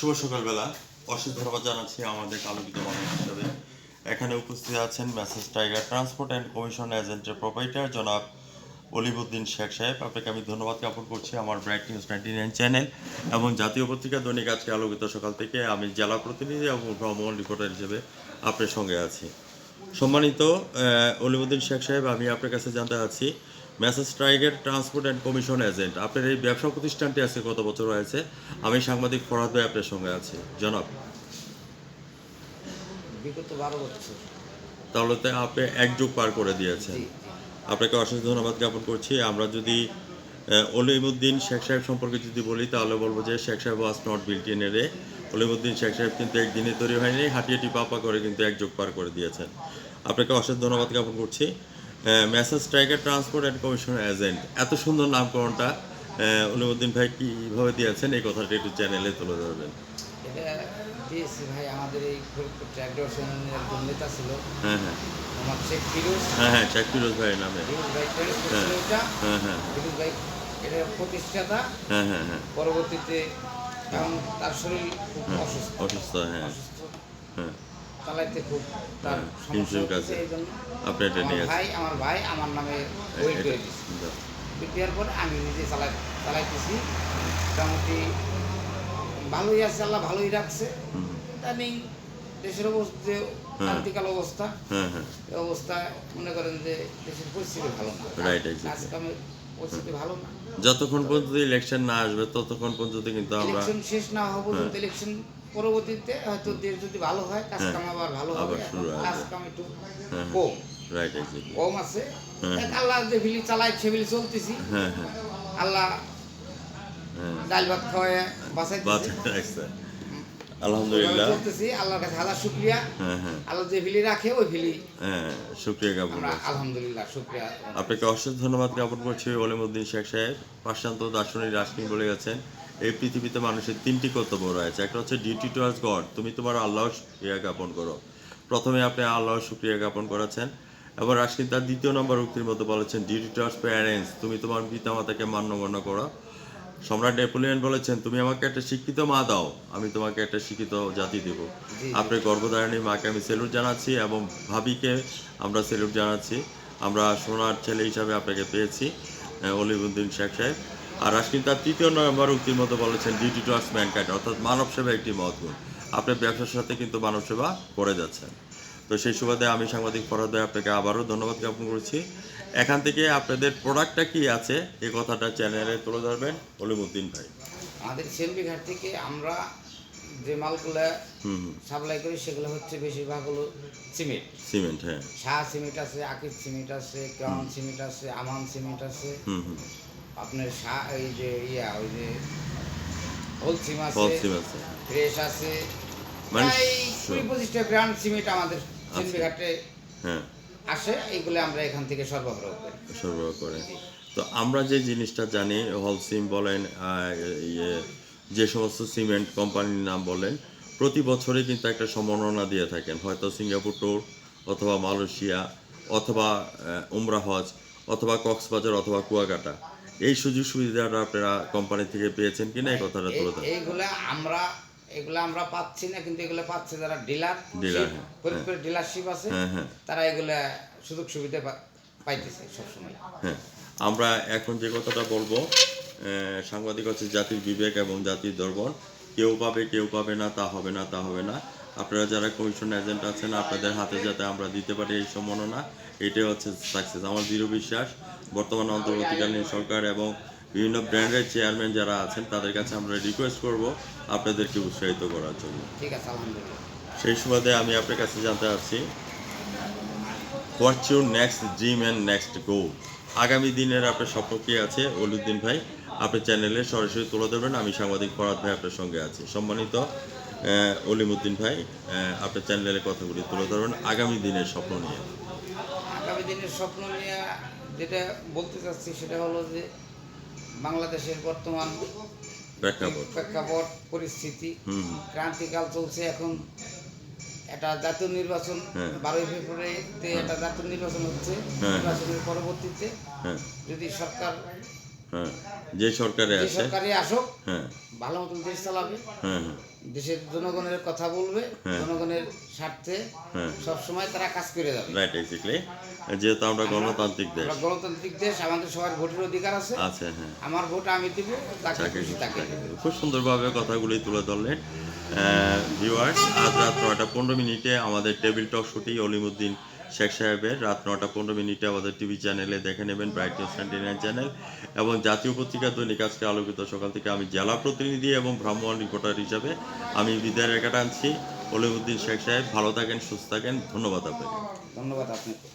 শুভ সকালবেলা। অশেষ ধন্যবাদ জানাচ্ছি আমাদের আলোকিত মানুষ হিসাবে। এখানে উপস্থিত আছেন message tiger transport and commission এজেন্টের প্রোপাইটার জনাব অলিমুদ্দিন শেখ সাহেব। আপনাকে আমি ধন্যবাদ জ্ঞাপন করছি আমার ব্রাইট নিউজ 99 চ্যানেল এবং জাতীয় পত্রিকা দৈনিক আজকে আলোকিত সকাল থেকে আমি জেলা প্রতিনিধি এবং ভ্রমণ রিপোর্টার হিসেবে আপনার সঙ্গে আছি। সম্মানিত অলিমুদ্দিন শেখ সাহেব, আমি আপনার কাছে জানতে চাচ্ছি message tiger transport and commission agent, আপনার এই ব্যবসা প্রতিষ্ঠানটি আজকে কত বছর হয়েছে? আমি সাংবাদিক ফরহাদ ভাই আপনার সঙ্গে আছি জনাব। বিগত 12 বছর। তাহলে তো আপনি এক যুগ পার করে দিয়েছেন। জি, জি। আপনাকে অশেষ ধন্যবাদ জ্ঞাপন করছি। আমরা যদি অলিমুদ্দিন শেখ সাহেব সম্পর্কে যদি বলি তাহলে বলবো যে Sheikh Sahib was not built in a day. Alimuddin Sheikh Sahib কিন্তু একদিনে তৈরি হয়নি, হাঁটিয়ে পাপা করে কিন্তু এক যুগ পার করে দিয়েছেন। আপনাকে অশেষ ধন্যবাদ জ্ঞাপন করছি। Message tiger transport and commission agent, এত সুন্দর নামকরণটা অলিমুদ্দিন ভাই কীভাবে দিয়েছেন এই কথাটা একটু চ্যানেলে তুলে ধরবেন। এটা দিয়েছি ভাই, আমাদের এই ফরিদপুর ট্র্যাক ডিভিশনের একজন নেতা ছিল। হ্যাঁ হ্যাঁ আমার শেখ ফিরোজ। হ্যাঁ হ্যাঁ শেখ ফিরোজ ভাইয়ের নামে। ফিরোজ ভাই ট্রান্সপোর্ট হ্যাঁ ছিল এটা। হ্যাঁ হ্যাঁ ফিরোজ ভাই এটার প্রতিষ্ঠাতা। হ্যাঁ হ্যাঁ হ্যাঁ পরবর্তীতে এখন তার শরীর খুব অসুস্থ। অসুস্থ, হ্যাঁ অসুস্থ হ্যাঁ চালাইতে খুব তার হ্যাঁ, সমস্যা হিমশিম হচ্ছে, কাছে। এই জন্য আপনি এটা নিয়ে আমার ভাই আমার নামে ওয়েট করে দিচ্ছে। দেওয়ার পরে আমি নিজে চালাইতেছি। মোটামুটি ভালোই আছে, আল্লাহ ভালোই রাখছে। ইদানিং দেশের অবস্থা, ক্রান্তিকাল অবস্থা, হ্যাঁ হ্যাঁ এই অবস্থায় মনে করেন যে দেশের পরিস্থিতি ভালো না, রাইট, কাজ কামের পরিস্থিতি ভালো না। যতক্ষণ পর্যন্ত ইলেকশন না আসবে ততক্ষণ পর্যন্ত কিন্তু আমরা ইলেকশন শেষ না হওয়া পর্যন্ত, ইলেকশন পরবর্তীতে হয়তো দেশ যদি ভালো হয়, কাজ কাম আবার ভালো হবে। আবার শুরু হবে। কাজ কাম একটু হ্যাঁ, কম রাইট এক্স্যাক্টলি। কম আছে। আল্লাহ যে ফিলি চালাই সেবিলি চলতেছি। হ্যাঁ হ্যাঁ আল্লাহ হ্যাঁ ডাল ভাত খাওয়ায় বাঁচাইতেছে। বাচ্চা রাখছে আলহামদুলিল্লাহ। চলতেছি, আল্লাহর কাছে হাজার শুকরিয়া। হ্যাঁ হ্যাঁ আল্লাহ যে ফিলি রাখে ওই ফিলি হ্যাঁ শুক্রিয়া জ্ঞাপন আমরা করছি। আলহামদুলিল্লাহ শুকরিয়া। আপনাকে অশেষ ধন্যবাদ জ্ঞাপন করছি অলিমুদ্দিন শেখ সাহেব। পাশ্চাত্য দার্শনিক রাশমিন বলে গেছেন এই পৃথিবীতে মানুষের তিনটি কর্তব্য রয়েছে। একটা হচ্ছে ডিউটি টুয়ার্ডস গড, তুমি তোমার আল্লাহর শুকরিয়া জ্ঞাপন করো। প্রথমে আপনি আল্লাহর শুকরিয়া জ্ঞাপন করেছেন এবং রাশমিন তার দ্বিতীয় নম্বর উক্তির মতো বলেছেন ডিউটি টুয়ার্ডস প্যারেন্টস, তুমি তোমার পিতামাতাকে মান্যগণ্য করো। সম্রাট নেপোলিয়ন বলেছেন তুমি আমাকে একটা শিক্ষিত মা দাও, আমি তোমাকে একটা শিক্ষিত জাতি দেব। আপনার গর্ভধারণী মাকে আমি স্যালুট জানাচ্ছি এবং ভাবিকে আমরা স্যালুট জানাচ্ছি। আমরা সোনার ছেলে হিসাবে আপনাকে পেয়েছি অলিমুদ্দিন শেখ সাহেব। আর রাশমিন তার তৃতীয় নম্বর উক্তির মতো বলেছেন ডিউটি টু আস ম্যানকাইন্ড, অর্থাৎ মানব সেবা একটি মহৎ গুণ। আপনার ব্যবসার সাথে কিন্তু মানব সেবা করে যাচ্ছেন। তো সেই সুবাদে আমি সাংবাদিক ফরহাদ ভাই আপনাকে আবারও ধন্যবাদ জ্ঞাপন করছি। এখান থেকে আপনাদের প্রোডাক্টটা কি আছে এই কথাটা চ্যানেলে তুলে ধরবেন অলিমুদ্দিন ভাই। আমাদের সেলফি ঘাট থেকে আমরা যে মালগুলো সাপ্লাই করি সেগুলো হচ্ছে বেশিরভাগ হলো সিমেন্ট। সিমেন্ট, হ্যাঁ শাহ সিমেন্ট আছে, আকিব সিমেন্ট আছে, ক্রাউন সিমেন্ট আছে, আমান সিমেন্ট আছে, আপনার শাহ এই যে ওই যে হোলসিম আছে, পলসিম আছে, ফ্রেশ আছে, মানে প্রায় 20-25টা ব্র্যান্ড সিমেন্ট আমাদের সেলফি ঘাটে হ্যাঁ আসে। এইগুলো আমরা এখান থেকে সরবরাহ করি। সরবরাহ করে। তো আমরা যে জিনিসটা জানি হলসিম বলেন ইয়ে যে সমস্ত সিমেন্ট কোম্পানির নাম বলেন প্রতি বছরই কিন্তু একটা সম্মাননা দিয়ে থাকেন, হয়তো সিঙ্গাপুর ট্যুর অথবা মালয়েশিয়া অথবা উমরা হজ অথবা কক্সবাজার অথবা কুয়াকাটা, এই সুযোগ সুবিধাটা আপনারা কোম্পানি থেকে পেয়েছেন কিনা এই কথাটা তুলে ধরেন। এগুলো আমরা পাচ্ছি না, কিন্তু এগুলো পাচ্ছে যারা ডিলার, হ্যাঁ ফরিদপুর ডিলারশিপ আছে, হ্যাঁ হ্যাঁ তারা এগুলা সুযোগ সুবিধা পাইতেছে সবসময়। হ্যাঁ, আমরা এখন যে কথাটা বলবো সাংবাদিক হচ্ছে জাতির বিবেক এবং জাতির দর্পণ, কেউ পাবে কেউ পাবে না, তা হবে না তা হবে না। আপনারা যারা কমিশন এজেন্ট আছেন আপনাদের হাতে যাতে আমরা দিতে পারি এই সম্মাননা, এটাই হচ্ছে সাকসেস। আমার দৃঢ় বিশ্বাস বর্তমান অন্তর্বর্তীকালীন সরকার এবং বিভিন্ন ব্র্যান্ডের চেয়ারম্যান যারা আছেন তাদের কাছে আমরা রিকোয়েস্ট করব আপনাদেরকে উৎসাহিত করার জন্য। ঠিক আছে, আলহামদুলিল্লাহ। সেই সুবাদে আমি আপনার কাছে জানতে চাচ্ছি what's your next dream and next গোল, আগামী দিনের আপনার স্বপ্ন কী আছে অলিউদ্দিন ভাই আপনার চ্যানেলে সরাসরি তুলে ধরবেন। আমি সাংবাদিক ফরহাদ ভাই আপনার সঙ্গে আছি। সম্মানিত অলিমুদ্দিন ভাই আপনার চ্যানেলের কথাগুলি তুলে ধরবেন আগামী দিনের স্বপ্ন নিয়ে। আগামী দিনের স্বপ্ন নিয়ে যেটা বলতে চাচ্ছি সেটা হলো যে বাংলাদেশের বর্তমান প্রেক্ষাপট পরিস্থিতি, ক্রান্তিকাল চলছে। এখন একটা জাতীয় নির্বাচন 12ই ফেব্রুয়ারিতে একটা জাতীয় নির্বাচন হচ্ছে। নির্বাচনের পরবর্তীতে যদি সরকার হ্যাঁ, যে সরকারে যে আছে। সরকারে আসুক হ্যাঁ ভালো মতন দেশ চালাবে, হ্যাঁ হ্যাঁ দেশের জনগণের কথা বলবে, হ্যাঁ। জনগণের স্বার্থে হ্যাঁ, সবসময় তারা কাজ করে যাবে। Right, exactly. যেহেতু আমরা গণতান্ত্রিক দেশ আমরা গণতান্ত্রিক দেশ, আমাদের সবার ভোটের অধিকার আছে। আছে। হ্যাঁ, আমার ভোট আমি দিব, তাকে যাকে খুশি খুশি তাকে তাকে দেব। দেবে। খুব সুন্দরভাবে কথাগুলি তুলে ধরলেন ভিউয়ার্স। আজ রাত 9:15 আমাদের টেবিল টক শুটি অলিমুদ্দিন শেখ সাহেবের রাত 9:15 আমাদের টিভি চ্যানেলে দেখে নেবেন, ব্রাইট নিউজ 99 চ্যানেল এবং জাতীয় পত্রিকা দৈনিক আজকে আলোকিত সকাল থেকে। আমি জেলা প্রতিনিধি এবং ভ্রাম্যমাণ রিপোর্টার হিসাবে আমি বিদায়ের রেখা টানছি। অলিমুদ্দিন শেখ সাহেব ভালো থাকেন, সুস্থ থাকেন, ধন্যবাদ আপনাকে। ধন্যবাদ আপনাকে।